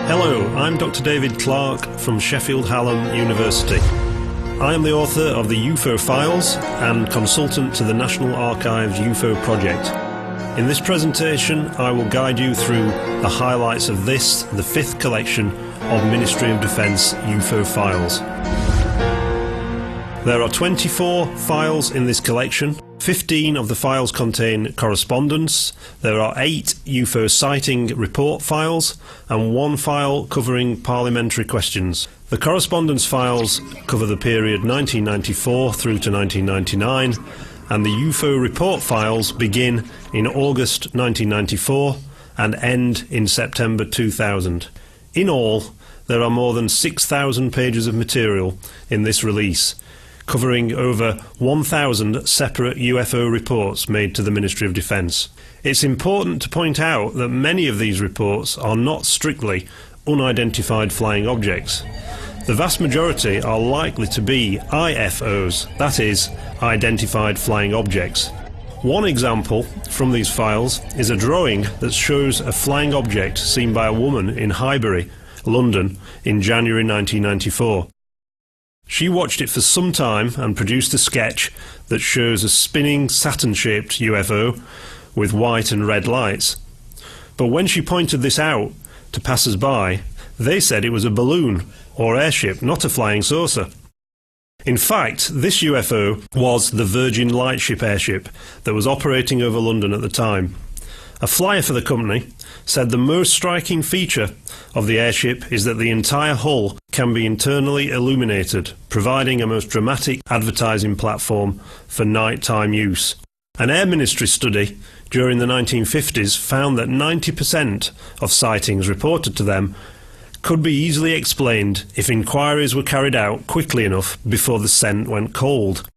Hello, I'm Dr. David Clarke from Sheffield Hallam University. I am the author of the UFO Files and consultant to the National Archives UFO project. In this presentation, I will guide you through the highlights of this, the 5th collection of Ministry of Defence UFO Files. There are 24 files in this collection. 15 of the files contain correspondence. There are 8 UFO sighting report files and 1 file covering parliamentary questions. The correspondence files cover the period 1994 through to 1999, and the UFO report files begin in August 1994 and end in September 2000. In all, there are more than 6,000 pages of material in this release, covering over 1,000 separate UFO reports made to the Ministry of Defence. It's important to point out that many of these reports are not strictly unidentified flying objects. The vast majority are likely to be IFOs, that is, identified flying objects. One example from these files is a drawing that shows a flying object seen by a woman in Highbury, London, in January 1994. She watched it for some time and produced a sketch that shows a spinning Saturn-shaped UFO with white and red lights. But when she pointed this out to passers-by, they said it was a balloon or airship, not a flying saucer. In fact, this UFO was the Virgin Lightship airship that was operating over London at the time. A flyer for the company said the most striking feature of the airship is that the entire hull can be internally illuminated, providing a most dramatic advertising platform for nighttime use. An Air Ministry study during the 1950s found that 90% of sightings reported to them could be easily explained if inquiries were carried out quickly enough before the scent went cold.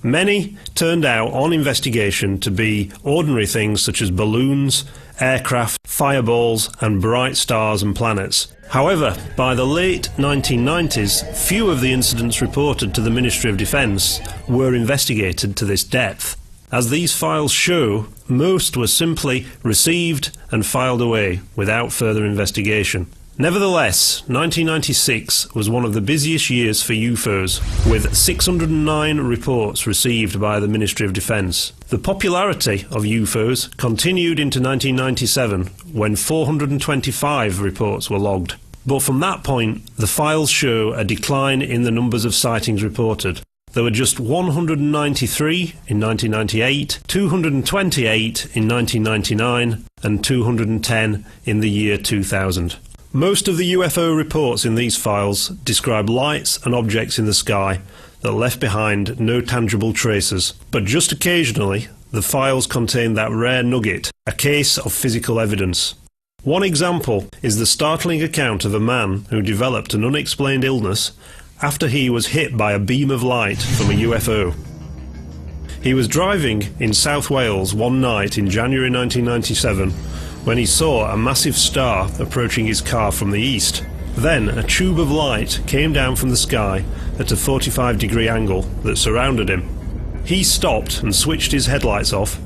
Many turned out on investigation to be ordinary things such as balloons, aircraft, fireballs and bright stars and planets. However, by the late 1990s, few of the incidents reported to the Ministry of Defence were investigated to this depth. As these files show, most were simply received and filed away without further investigation. Nevertheless, 1996 was one of the busiest years for UFOs, with 609 reports received by the Ministry of Defence. The popularity of UFOs continued into 1997, when 425 reports were logged. But from that point, the files show a decline in the numbers of sightings reported. There were just 193 in 1998, 228 in 1999, and 210 in the year 2000. Most of the UFO reports in these files describe lights and objects in the sky that left behind no tangible traces. But just occasionally, the files contain that rare nugget, a case of physical evidence. One example is the startling account of a man who developed an unexplained illness after he was hit by a beam of light from a UFO. He was driving in South Wales one night in January 1997 when he saw a massive star approaching his car from the east. Then a tube of light came down from the sky at a 45-degree angle that surrounded him. He stopped and switched his headlights off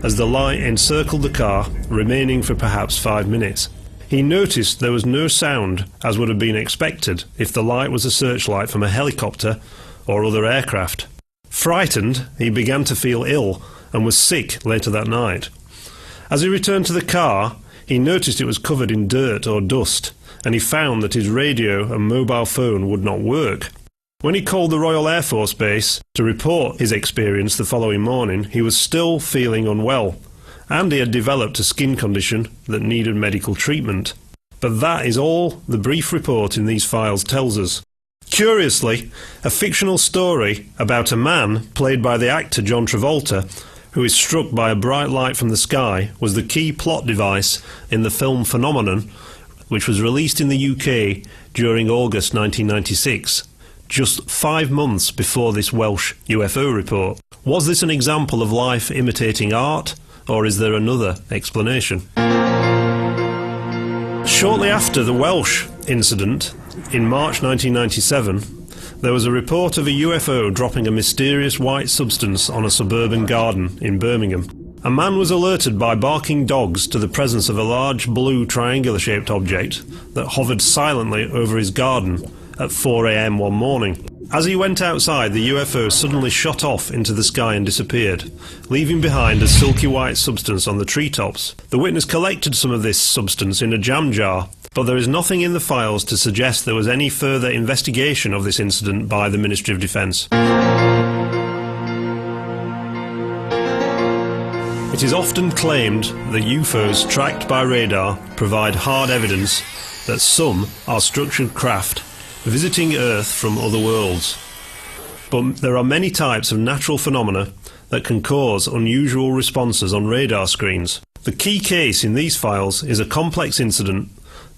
as the light encircled the car, remaining for perhaps 5 minutes. He noticed there was no sound, as would have been expected if the light was a searchlight from a helicopter or other aircraft. Frightened, he began to feel ill and was sick later that night. As he returned to the car, he noticed it was covered in dirt or dust, and he found that his radio and mobile phone would not work. When he called the Royal Air Force Base to report his experience the following morning, he was still feeling unwell, and he had developed a skin condition that needed medical treatment. But that is all the brief report in these files tells us. Curiously, a fictional story about a man, played by the actor John Travolta, who is struck by a bright light from the sky, was the key plot device in the film Phenomenon, which was released in the UK during August 1996, just 5 months before this Welsh UFO report. Was this an example of life imitating art, or is there another explanation? Shortly after the Welsh incident, in March 1997, there was a report of a UFO dropping a mysterious white substance on a suburban garden in Birmingham. A man was alerted by barking dogs to the presence of a large blue triangular-shaped object that hovered silently over his garden at 4 a.m. one morning. As he went outside, the UFO suddenly shot off into the sky and disappeared, leaving behind a silky white substance on the treetops. The witness collected some of this substance in a jam jar, but there is nothing in the files to suggest there was any further investigation of this incident by the Ministry of Defence. It is often claimed that UFOs tracked by radar provide hard evidence that some are structured craft visiting Earth from other worlds. But there are many types of natural phenomena that can cause unusual responses on radar screens. The key case in these files is a complex incident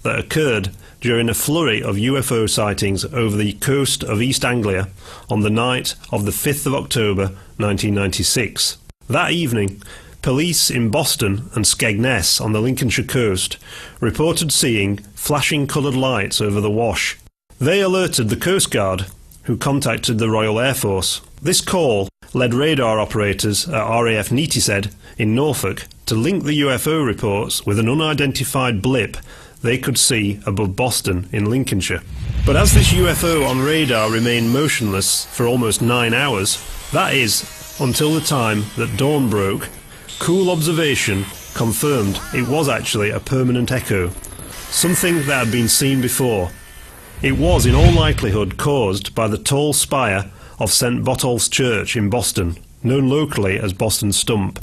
that occurred during a flurry of UFO sightings over the coast of East Anglia on the night of the 5th of October 1996. That evening, police in Boston and Skegness on the Lincolnshire coast reported seeing flashing coloured lights over the Wash. They alerted the Coast Guard, who contacted the Royal Air Force. This call led radar operators at RAF Neatishead in Norfolk to link the UFO reports with an unidentified blip they could see above Boston in Lincolnshire. But as this UFO on radar remained motionless for almost 9 hours, that is, until the time that dawn broke, cool observation confirmed it was actually a permanent echo, something that had been seen before. It was in all likelihood caused by the tall spire of St Botolph's Church in Boston, known locally as Boston Stump.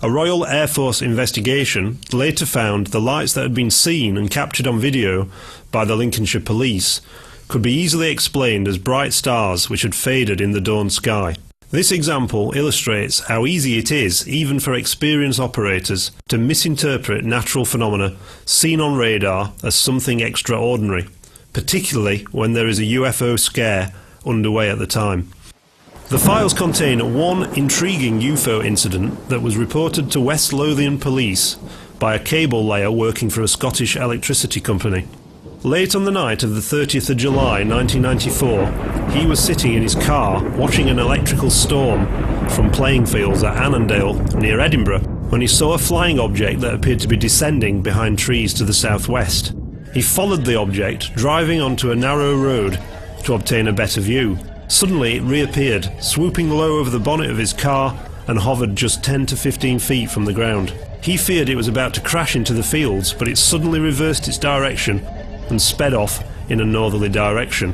A Royal Air Force investigation later found the lights that had been seen and captured on video by the Lincolnshire police could be easily explained as bright stars which had faded in the dawn sky. This example illustrates how easy it is, even for experienced operators, to misinterpret natural phenomena seen on radar as something extraordinary, particularly when there is a UFO scare underway at the time. The files contain one intriguing UFO incident that was reported to West Lothian police by a cable layer working for a Scottish electricity company. Late on the night of the 30th of July 1994, he was sitting in his car watching an electrical storm from playing fields at Annandale near Edinburgh when he saw a flying object that appeared to be descending behind trees to the southwest. He followed the object, driving onto a narrow road to obtain a better view. Suddenly it reappeared, swooping low over the bonnet of his car and hovered just 10 to 15 feet from the ground. He feared it was about to crash into the fields, but it suddenly reversed its direction and sped off in a northerly direction.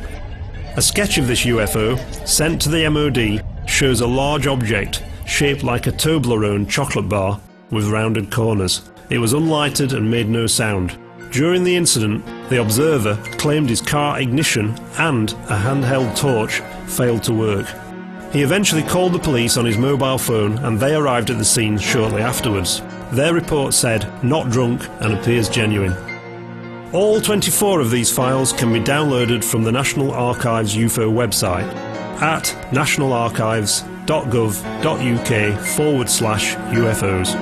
A sketch of this UFO, sent to the MOD, shows a large object shaped like a Toblerone chocolate bar with rounded corners. It was unlighted and made no sound. During the incident, the observer claimed his car ignition and a handheld torch failed to work. He eventually called the police on his mobile phone and they arrived at the scene shortly afterwards. Their report said, "Not drunk and appears genuine." All 24 of these files can be downloaded from the National Archives UFO website at nationalarchives.gov.uk/UFOs.